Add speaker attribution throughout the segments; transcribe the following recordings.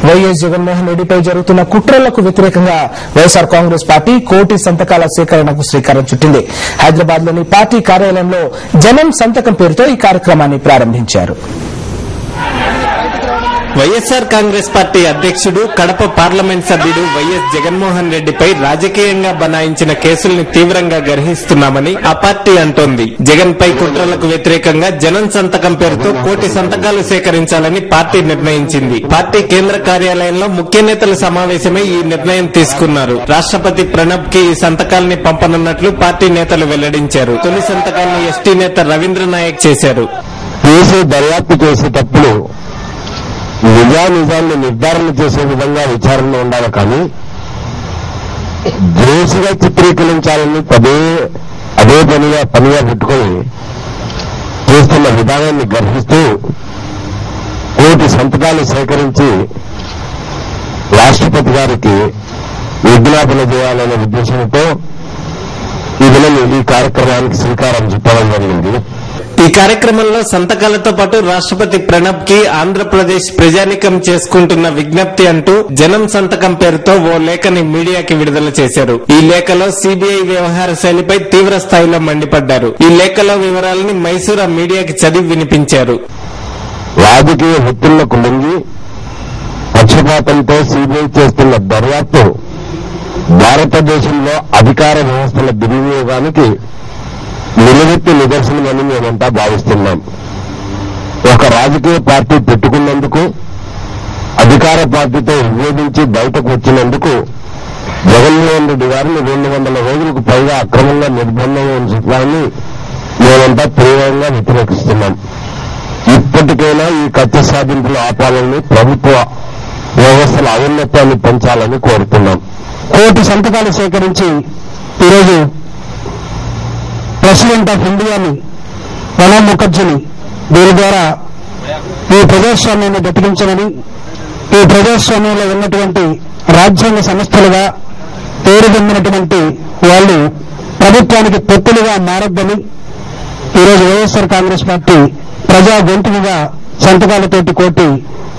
Speaker 1: YS Jaganmohan రెడ్డిపై జరుగుతున్న కుట్రలకు వ్యతిరేకంగా వైఎస్సార్ కాంగ్రెస్ పార్టీ కోటి సంతకాల సేకరణకు శ్రీకారం చుట్టింది. హైదరాబాద్ లోని పార్టీ కార్యాలయంలో జనం సంతకం పేరుతో ఈ కార్యక్రమాన్ని ప్రారంభించారు.
Speaker 2: వైఎస్సార్ కాంగ్రెస్ పార్టీ అధ్యక్షుడు, కడప పార్లమెంట్ సభ్యుడు వైఎస్ జగన్మోహన్ రెడ్డిపై రాజకీయంగా బనాయించిన కేసుల్ని తీవ్రంగా గర్హిస్తున్నామని ఆ పార్టీ అంటోంది. జగన్ పై కుట్రలకు వ్యతిరేకంగా జనం సంతకం పేరుతో కోటి సంతకాలు సేకరించాలని పార్టీ నిర్ణయించింది. పార్టీ కేంద్ర కార్యాలయంలో ముఖ్య నేతల సమావేశమై ఈ నిర్ణయం తీసుకున్నారు. రాష్ట్రపతి ప్రణబ్ కి ఈ సంతకాల్ని పంపనున్నట్లు పార్టీ నేతలు వెల్లడించారు. తొలి సంతకాలను ఎస్టీ నేత రవీంద్ర నాయక్ చేశారు.
Speaker 3: దర్యాప్తు చేసేటప్పుడు నిజాన్ని నిర్ధారణ చేసే విధంగా విచారణ ఉండాలి, కానీ దోషిగా చిత్రీకరించాలని అదే పనిగా పెట్టుకుని చేస్తున్న విధానాన్ని గర్హిస్తూ కోటి సంతకాలు సేకరించి రాష్ట్రపతి గారికి విజ్ఞాపన చేయాలనే ఉద్దేశంతో ఈ కార్యక్రమానికి శ్రీకారం చుట్టడం జరిగింది.
Speaker 2: ఈ కార్యక్రమంలో సంతకాలతో పాటు రాష్ట్రపతి ప్రణబ్ కి ఆంధ్రప్రదేశ్ ప్రజానీకం చేసుకుంటున్న విజ్ఞప్తి అంటూ జనం సంతకం పేరుతో ఓ లేఖని మీడియాకి విడుదల చేశారు. ఈ లేఖలో సిబిఐ వ్యవహార శైలిపై తీవ్ర స్థాయిలో మండిపడ్డారు. ఈ లేఖలో వివరాలని మైసూరా మీడియాకి చదివి వినిపించారు.
Speaker 3: రాజకీయ ఒత్తిళ్లకు లొంగి పక్షపాతంతో సిబిఐ చేస్తున్న దర్యాప్తు భారతదేశంలో అధికార వ్యవస్థల దుర్వినియోగానికి నిలబెట్టి నిదర్శనమని మేమంతా భావిస్తున్నాం. ఒక రాజకీయ పార్టీ పెట్టుకున్నందుకు, అధికార పార్టీతో విభేదించి బయటకు వచ్చినందుకు జగన్మోహన్ రెడ్డి గారిని 200 రోజులకు పైగా అక్రమంగా నిర్బంధంగా ఉంచడాన్ని మేమంతా తీవ్రంగా వ్యతిరేకిస్తున్నాం. ఇప్పటికైనా ఈ కక్ష సాధింపులు ఆపాలని, ప్రభుత్వ వ్యవస్థల ఔన్నత్యాన్ని పెంచాలని కోరుతున్నాం.
Speaker 1: కోటి సంతకాలు సేకరించి ఈరోజు ప్రెసిడెంట్ ఆఫ్ ఇండియాని ప్రణబ్ ముఖర్జీని దీని ద్వారా ఈ ప్రజాస్వామ్యాన్ని బతికించమని, ఈ ప్రజాస్వామ్యంలో ఉన్నటువంటి రాజ్యాంగ సంస్థలుగా పేరుపొందినటువంటి వాళ్ళు ప్రభుత్వానికి పొత్తులుగా మారొద్దని ఈరోజు వైఎస్సార్ కాంగ్రెస్ పార్టీ ప్రజా గొంతుగా సంతకాలతోటి కోటి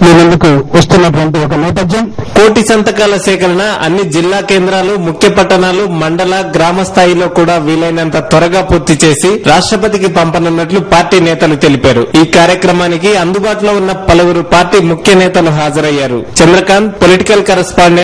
Speaker 1: మీ ముందుకు వస్తున్నటువంటి ఒక నేపథ్యం.
Speaker 2: కోటి సంతకాల సేకరణ అన్ని జిల్లా కేంద్రాలు, ముఖ్య పట్టణాలు, మండల, గ్రామ స్థాయిలో కూడా వీలైనంత త్వరగా పూర్తి చేసి రాష్ట్రపతికి పంపనున్నట్లు పార్టీ నేతలు తెలిపారు. ఈ కార్యక్రమానికి అందుబాటులో ఉన్న పలువురు పార్టీ ముఖ్య నేతలు హాజరయ్యారు. Chandrakant, political correspondent.